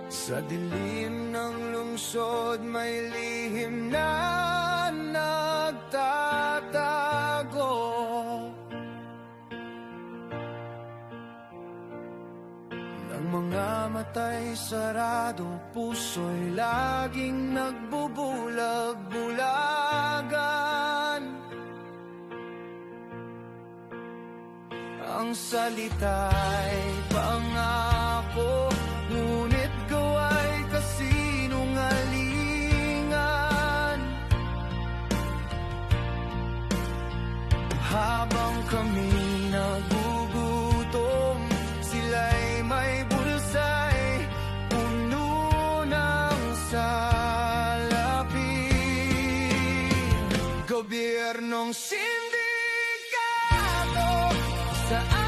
Sa dilim ng lungsod may lihim na nagtatago. Ng mga mata'y sarado, puso'y laging nagbubulag-bulagan. Ang salita'y pangako, ngunit gawa'y kasinungalingan. Habang kami nagugutom, sila'y may bulsa'y puno ng salapi. Gobyernong sindikato sa